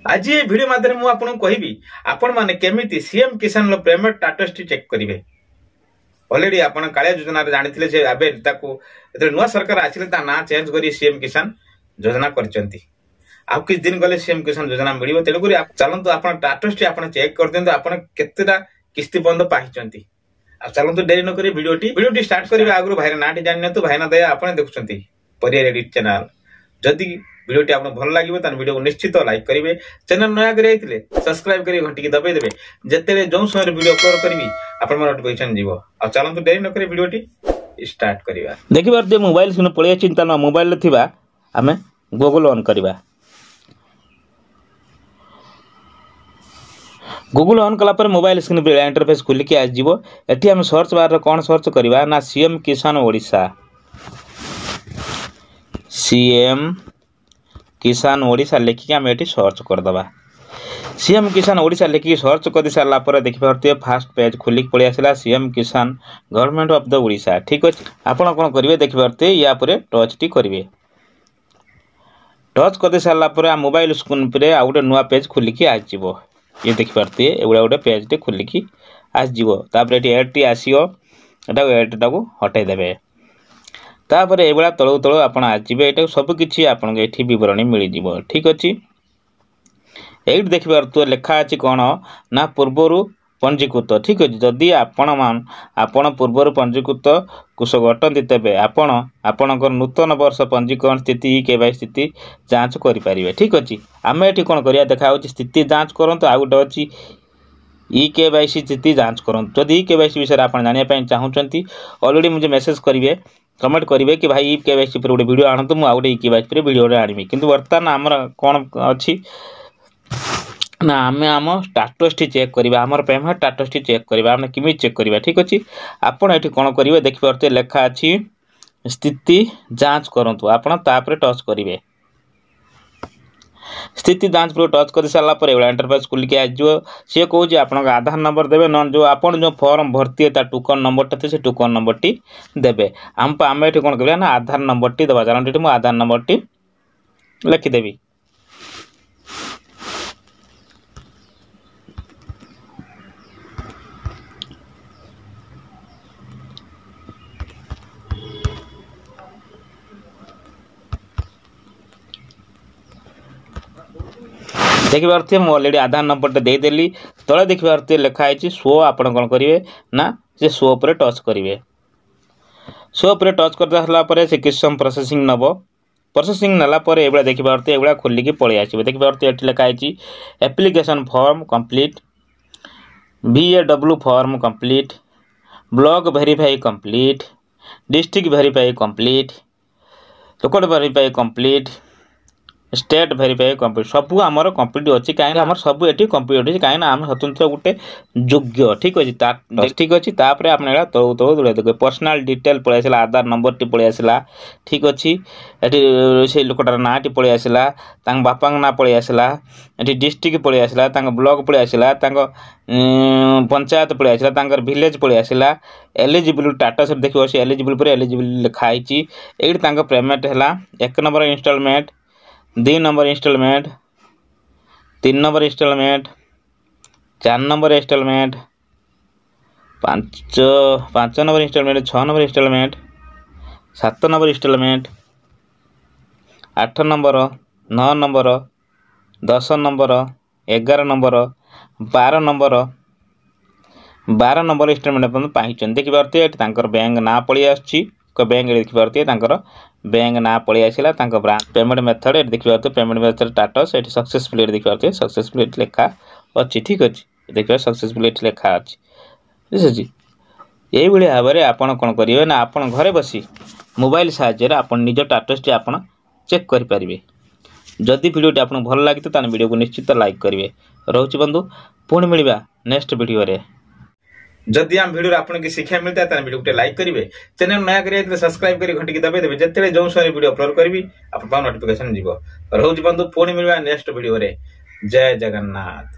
आज ये वीडियो माध्यम मु आपन कहबी आपण माने केमिति सीएम किसान लो पेमेंट स्टेटस चेक करिवे। ऑलरेडी आपण कालिया योजना रे जानिथिले जे आबे ताको एते नुवा सरकार आछिले ता ना चेंज करी सीएम किसान योजना करचंती। आप किछ दिन गले सीएम किसान योजना मिलिबो तेलु करी चलंतु आपण स्टेटस आपण चेक कर देंतु आपण केतेटा किस्ती बंद पाहिचंती। आ चलंतु देरी न करी वीडियोटी स्टार्ट करिवे आगु भाई नाटी जानिनतु भाईना दया आपण देखुचंती परिया एडिट चैनल। जदि वीडियोटी आपन भल लागिबो तान वीडियो को निश्चित लाइक करिवे, चैनल नया करे आइथिले सब्सक्राइब करी घंटी की दबाई देबे जेतेले जो समय वीडियो अपलोड करबी आपन मन नोटिफिकेशन जीवो। आ चलंतु देरी न करी वीडियोटी स्टार्ट करिवा। देखिबार दे मोबाइल स्क्रीन पळे चिंता न मोबाइल थिबा हमें गूगल ऑन करिवा। गूगल ऑन कला पर मोबाइल स्क्रीन पे इंटरफेस खुल के आ जीवो। एठी हम सर्च बार रे कोन सर्च करिवा ना सीएम किसान ओडिशा। सीएम किसान ओडिशा लिखिक आम ये सर्च करदे। सीएम किसान ओडिशा लिखिक सर्च कर सारा पर देखिए फास्ट पेज खुलिक पलि आसला सीएम किसान गवर्नमेंट ऑफ द ओडिशा। ठीक अच्छे आपड़ कौन करेंगे देखिए या टच टी करेंगे। टच कर सारा पर मोबाइल स्क्रीन पे आ गए नुआ पेज खुलिक आसो। ये देखिए एगुड़ा गोटे पेज टे खुलिक आसपर ये एड टी आसो एड टाक हटईदे। तापर एगुड़ा तलू तलू आप आसवे सबकि आपको ये बरणी मिल जाव। ठीक अच्छे ये देखिए लेखा अच्छी कौन ना पूर्वर पंजीकृत। ठीक अच्छे जदि आपण पूर्वर पंजीकृत कृषक अटंती तेबे आपणकर नूतन वर्ष पंजीकरण स्थिति केवाई स्थिति जांच करें। ठीक अच्छे आम ये कौन करिया देखा स्थिति जांच करूँ। आ गए अच्छी केवाईसी स्थिति जांच करूँ। जदि केवाईसी विषय आप जानापी चाहूँगी ऑलरेडी मुझे मेसेज करेंगे कमेंट करेंगे कि भाई केवाईसी पर गोटे वीडियो आणतु मुझे केवाईसी पर वीडियो आनमी। किंतु बर्तमान आमर कौन अच्छी ना आम आम स्टेटस टी चेक करवा आमर पेमेंट स्टेटस टी चेक करवा आम किमी चेक करवा। ठीक अच्छे आपड़ ये कौन करेंगे देखिए लेखा अच्छी स्थिति जांच करूँ आपड़ टच करेंगे। स्थिति जांच पर टच कर सारा पर इंटरफेस खुलिक आसो। सी कौन आप आधार नंबर देवे न जो आप फॉर्म भर्ती है टोकन नंबर टी से टोकन नंबर टी देवे। आम ये कौन कर आधार नंबर टी दबा चलते मुझे आधार नंबर टी लिखिदेवी। देखिए मुझे ऑलरेडी आधार नंबर टे देदेली तले देखिए लिखाई शो आप कौन करेंगे ना से शो पर टच करेंगे। शो पर टच कर सारापर से किस समय प्रोसेसिंग नब प्रोसेसिंग नालापर ये देखिए ये खोलिक पलि आस। देखिए ये लिखाई application form complete VAW form complete block verify complete district verify complete local verify complete state verify complete सब आमर कंप्लीट अच्छी कहीं आम सब ये कंप्लीट अच्छी कहीं आम स्वतंत्र गोटे योग्य। ठीक अच्छे ठीक अच्छे तापर आप तलू तलू दूर देखे पर्सनाल डिटेल पलि आसला आधार नंबर टी पलि आसला। ठीक अच्छे ये से लोकटार ना टी पलि आसला बापा ना पलि आसला ये डिस्ट्रिक्ट पलि आसला ब्लॉक पलि आसला पंचायत पलि आसला विलेज पलि आसला एलिजिबल स्टेटस देखिए एलिजिबल पर एलिजिबल लिखाई ये पेमेंट है 1 number instalment 2 number instalment 3 number instalment 4 number instalment 5 number instalment 6 number instalment 7 number instalment 8 number 9 number 10 number 11 number 12 number instalment पाई। देखिए बैंक ना पलि आसुची बैंक देखिए बैंक ना पलि आसला ब्रांच पेमेंट मेथड ये देखिए पेमेंट मेथड स्टेटस ये सक्सेसफुल देखिए सक्सेसफुल लेखा अच्छी। ठीक अच्छे देखिए सक्सेसफुल लेखा अच्छी। ठीक अच्छे यही भाव में आपड़ कौन करेंगे ना आप घरे बसी मोबाइल साहाय्य आप निज स्टेटस टी आप चेक करेंगे। जदि वीडियोटी आपको भल लगी तो वीडियो को निश्चित लाइक करेंगे। रोचे बंधु पुणी मिलवा नेक्स्ट वीडियो रे। जदि आम वीडियो आपन की शिक्षा मिलता है वीडियो को लाइक करेंगे, चैनल नया करेंगे सब्सक्राइब करी घंटी की दबाई देबे जेतेले जो समय वीडियो अपलोड करबी आपन नोटिफिकेशन जीवो। रोज बंधु पुणी मिलवा नेक्स्ट वीडियो रे। जय जगन्नाथ।